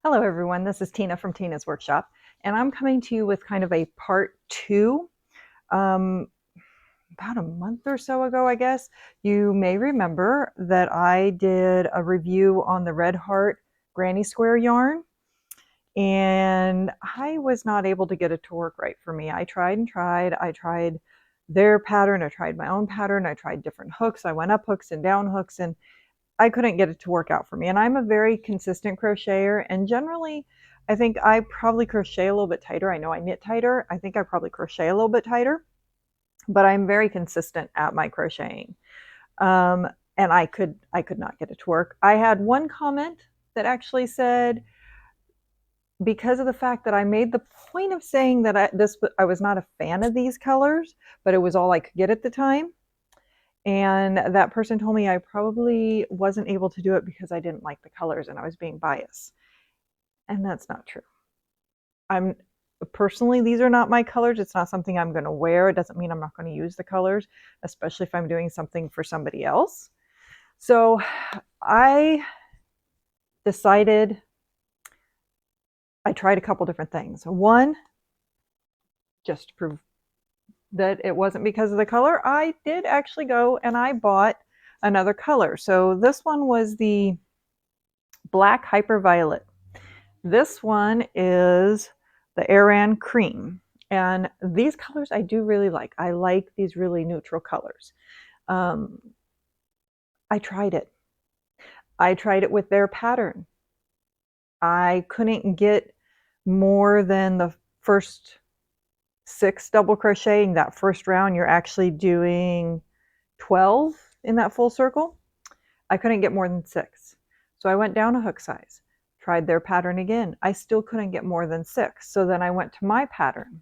Hello everyone, this is Tina from Tina's Workshop, and I'm coming to you with kind of a part two. Um, about a month or so ago, I guess, you may remember that I did a review on the Red Heart Granny Square yarn, and I was not able to get it to work right for me. I tried and tried. I tried their pattern, I tried my own pattern, I tried different hooks, I went up hooks and down hooks, and I couldn't get it to work out for me. And I'm a very consistent crocheter, and generally I think I probably crochet a little bit tighter. I know I knit tighter. I think I probably crochet a little bit tighter, but I'm very consistent at my crocheting. Um, and I could not get it to work. I had one comment that actually said, because of the fact that I made the point of saying that I was not a fan of these colors, but it was all I could get at the time. And that person told me I probably wasn't able to do it because I didn't like the colors and I was being biased. And that's not true. I'm personally, these are not my colors. It's not something I'm going to wear. It doesn't mean I'm not going to use the colors, especially if I'm doing something for somebody else. So I decided, I tried a couple different things. One, just to prove that it wasn't because of the color, I did actually go and I bought another color. So this one was the Black Hyperviolet. This one is the Aran Cream. And these colors I do really like. I like these really neutral colors. I tried it. I tried it with their pattern. I couldn't get more than the first 6 double crocheting. That first round, you're actually doing 12 in that full circle. I couldn't get more than 6. So I went down a hook size, tried their pattern again. I still couldn't get more than 6. So then I went to my pattern.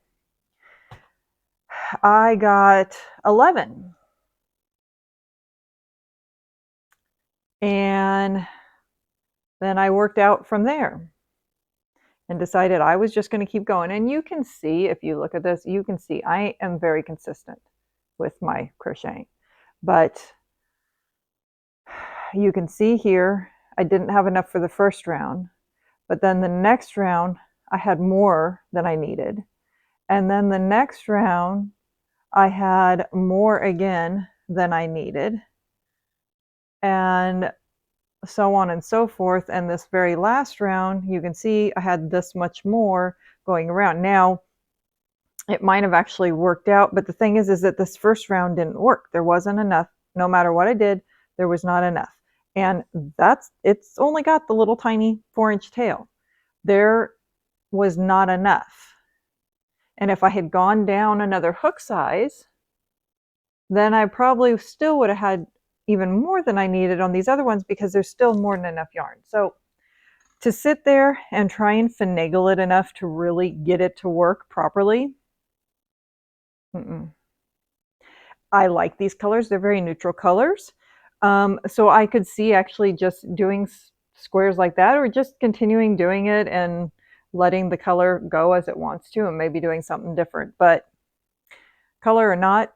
I got 11. And then I worked out from there and decided I was just going to keep going. And you can see, if you look at this, you can see I am very consistent with my crocheting. But you can see here, I didn't have enough for the first round. But then the next round, I had more than I needed. And then the next round, I had more again than I needed. And so on and so forth. And this very last round, you can see I had this much more going around. Now, it might have actually worked out, but the thing is that this first round didn't work. There wasn't enough. No matter what I did, there was not enough. And it's only got the little tiny 4-inch tail. There was not enough. And if I had gone down another hook size, then I probably still would have had even more than I needed on these other ones because there's still more than enough yarn. So to sit there and try and finagle it enough to really get it to work properly, I like these colors. They're very neutral colors. So I could see actually just doing squares like that, or just continuing doing it and letting the color go as it wants to and maybe doing something different. But color or not,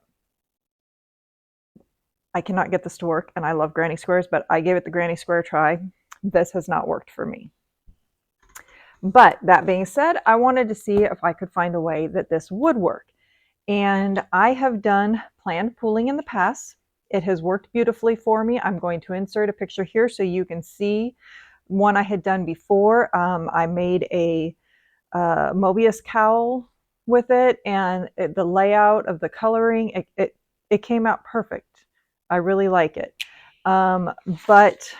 I cannot get this to work, and I love granny squares, but I gave it the granny square try. This has not worked for me. But that being said, I wanted to see if I could find a way that this would work. And I have done planned pooling in the past. It has worked beautifully for me. I'm going to insert a picture here so you can see one I had done before. I made a Mobius cowl with it, and the layout of the coloring, it came out perfect. I really like it. But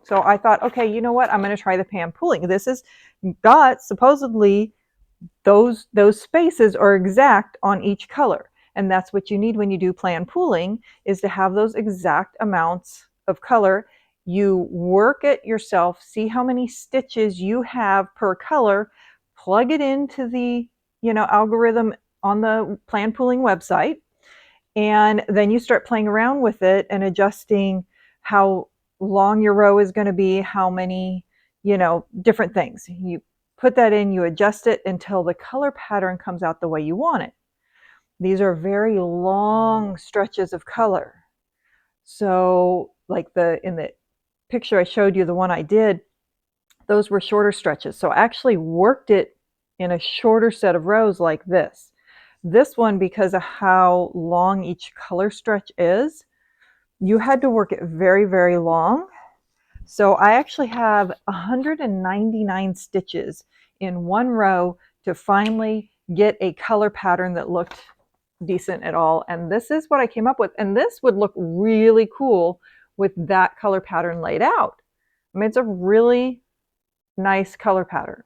so I thought, okay, you know what? I'm going to try the pan pooling. This has got supposedly those spaces are exact on each color. And that's what you need when you do plan pooling, is to have those exact amounts of color. You work it yourself, see how many stitches you have per color, plug it into the algorithm on the plan pooling website, and then you start playing around with it and adjusting how long your row is going to be, how many, different things. You put that in, you adjust it until the color pattern comes out the way you want it. These are very long stretches of color. So like in the picture I showed you, the one I did, those were shorter stretches. So I actually worked it in a shorter set of rows like this. This one, because of how long each color stretch is, you had to work it very, very long. So I actually have 199 stitches in one row to finally get a color pattern that looked decent at all. And this is what I came up with. And this would look really cool with that color pattern laid out. I mean, it's a really nice color pattern.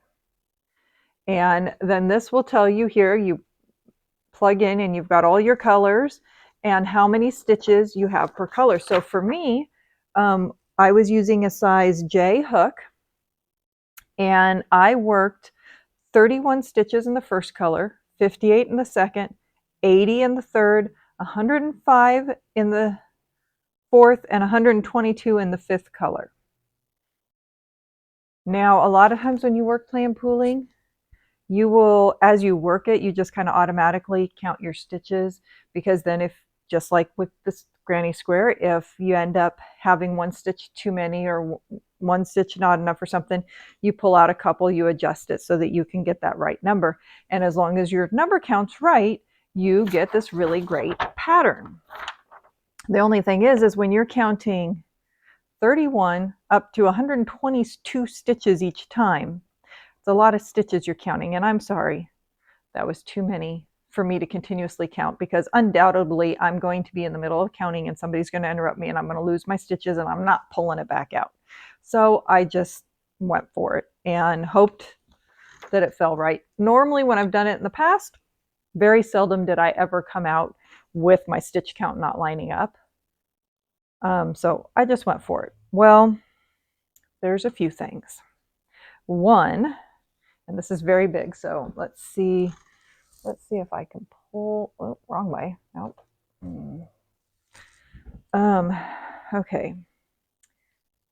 And then this will tell you here, you plug in and you've got all your colors and how many stitches you have per color. So for me, I was using a size J hook, and I worked 31 stitches in the first color, 58 in the second, 80 in the third, 105 in the fourth, and 122 in the fifth color. Now, a lot of times when you work plan pooling, you will, as you work it, you just kind of automatically count your stitches, because then if, just like with this granny square, if you end up having one stitch too many or one stitch not enough or something, you pull out a couple, you adjust it so that you can get that right number. And as long as your number counts right, you get this really great pattern. The only thing is when you're counting 31 up to 122 stitches each time, it's a lot of stitches you're counting, and I'm sorry, that was too many for me to continuously count, because undoubtedly I'm going to be in the middle of counting and somebody's going to interrupt me and I'm going to lose my stitches and I'm not pulling it back out. So I just went for it and hoped that it fell right. Normally when I've done it in the past, very seldom did I ever come out with my stitch count not lining up. So I just went for it. Well, there's a few things. One, and this is very big, so let's see if I can pull, oh, wrong way. Nope. Okay.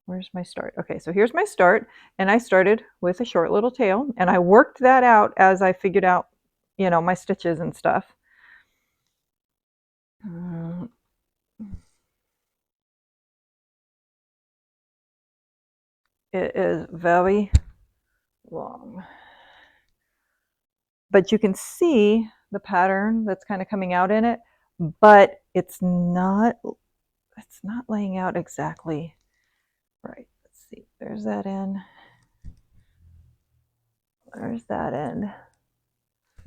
Where's my start? Okay, so here's my start, and I started with a short little tail, and I worked that out as I figured out, you know, my stitches and stuff. It is very long, but you can see the pattern that's kind of coming out in it, but it's not laying out exactly right. Let's see, there's that end, there's that end.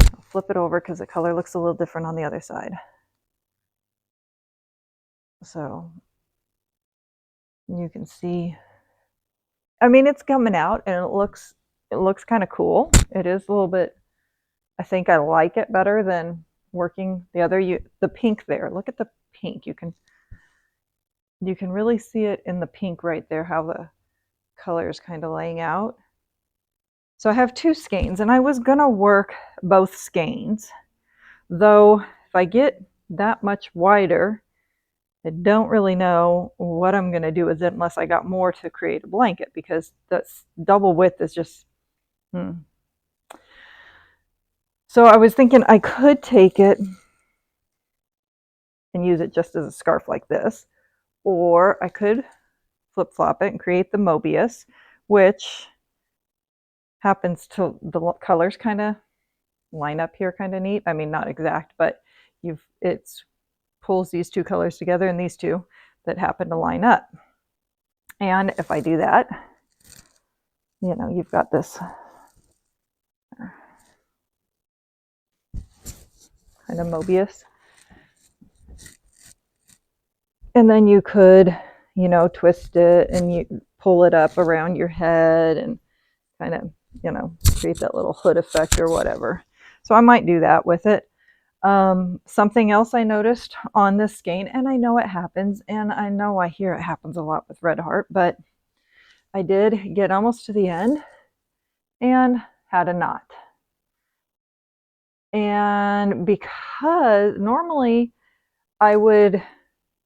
I'll flip it over because the color looks a little different on the other side. So you can see, I mean, it's coming out and it looks kind of cool. It is a little bit, I think I like it better than working the other, the pink there. Look at the pink. You can really see it in the pink right there, how the color is kind of laying out. So I have two skeins, and I was gonna work both skeins, though if I get that much wider, I don't really know what I'm gonna do with it unless I got more to create a blanket, because that's double width is just, So I was thinking I could take it and use it just as a scarf like this, or I could flip-flop it and create the Mobius, which happens to, the colors kind of line up here kind of neat. I mean, not exact, but it's pulls these two colors together and these two that happen to line up. And if I do that, you know, you've got this kind of Mobius. And then you could, you know, twist it and you pull it up around your head and kind of, you know, create that little hood effect or whatever. So I might do that with it. Something else I noticed on this skein, and I know it happens, and I know I hear it happens a lot with Red Heart, but I did get almost to the end and had a knot. And because normally I would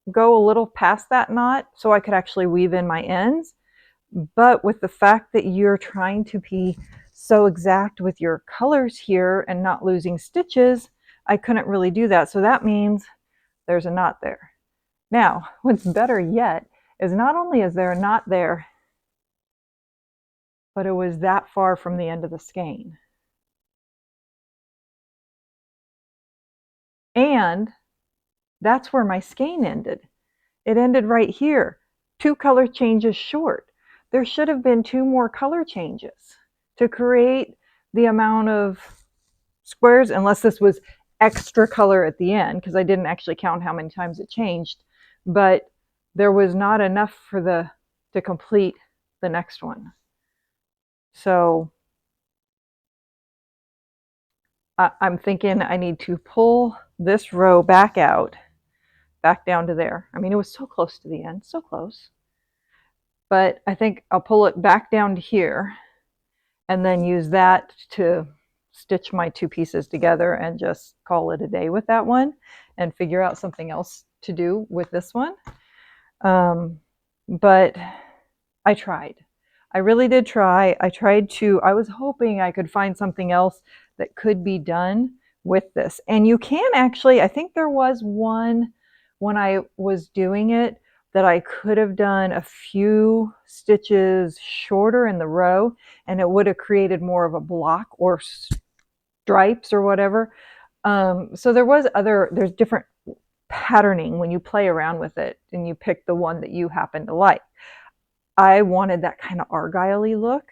go a little past that knot so I could actually weave in my ends, but with the fact that you're trying to be so exact with your colors here and not losing stitches, I couldn't really do that. So that means there's a knot there. Now, what's better yet is not only is there a knot there but it was that far from the end of the skein. And that's where my skein ended. It ended right here, 2 color changes short. There should have been 2 more color changes to create the amount of squares, unless this was extra color at the end, because I didn't actually count how many times it changed, but there was not enough for to complete the next one. So I'm thinking I need to pull this row back out, back down to there. I mean, it was so close to the end, so close. But I think I'll pull it back down to here and then use that to stitch my 2 pieces together and just call it a day with that one and figure out something else to do with this one. But I tried. I really did try. I was hoping I could find something else that could be done with this. And you can actually, I think there was one when I was doing it that I could have done a few stitches shorter in the row, and it would have created more of a block or stripes or whatever. So there's different patterning when you play around with it and you pick the one that you happen to like. I wanted that kind of argyle-y look,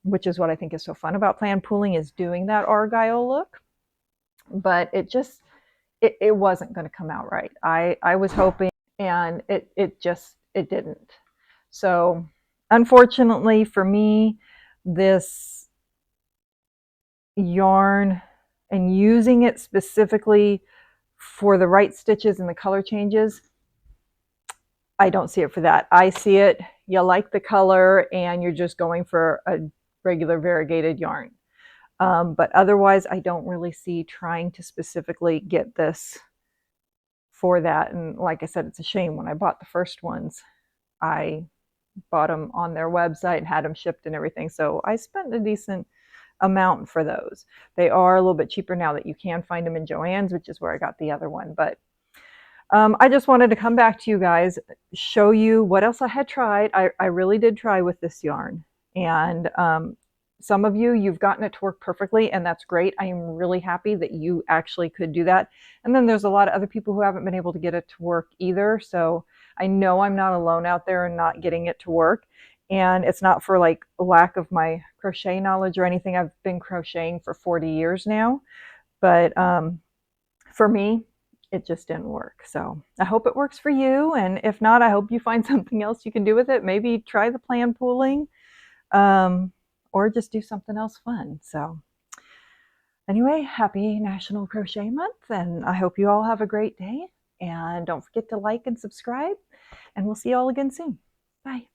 which is what I think is so fun about plan pooling, is doing that argyle look. But it wasn't going to come out right. I was hoping, and it didn't. So unfortunately for me, this yarn and using it specifically for the right stitches and the color changes, I don't see it for that. I see it, you like the color and you're just going for a regular variegated yarn. But otherwise, I don't really see trying to specifically get this for that. And like I said, it's a shame. When I bought the first ones, I bought them on their website and had them shipped and everything. So I spent a decent amount for those. They are a little bit cheaper now that you can find them in Joann's, which is where I got the other one. But I just wanted to come back to you guys, show you what else I had tried. I really did try with this yarn. And some of you, you've gotten it to work perfectly, and that's great. I am really happy that you actually could do that. And then there's a lot of other people who haven't been able to get it to work either. So I know I'm not alone out there and not getting it to work. And it's not for like lack of my crochet knowledge or anything. I've been crocheting for 40 years now. But for me, it just didn't work. So I hope it works for you. And if not, I hope you find something else you can do with it. Maybe try the plan pooling, or just do something else fun. So anyway, happy National Crochet Month. And I hope you all have a great day. And don't forget to like and subscribe. And we'll see you all again soon. Bye.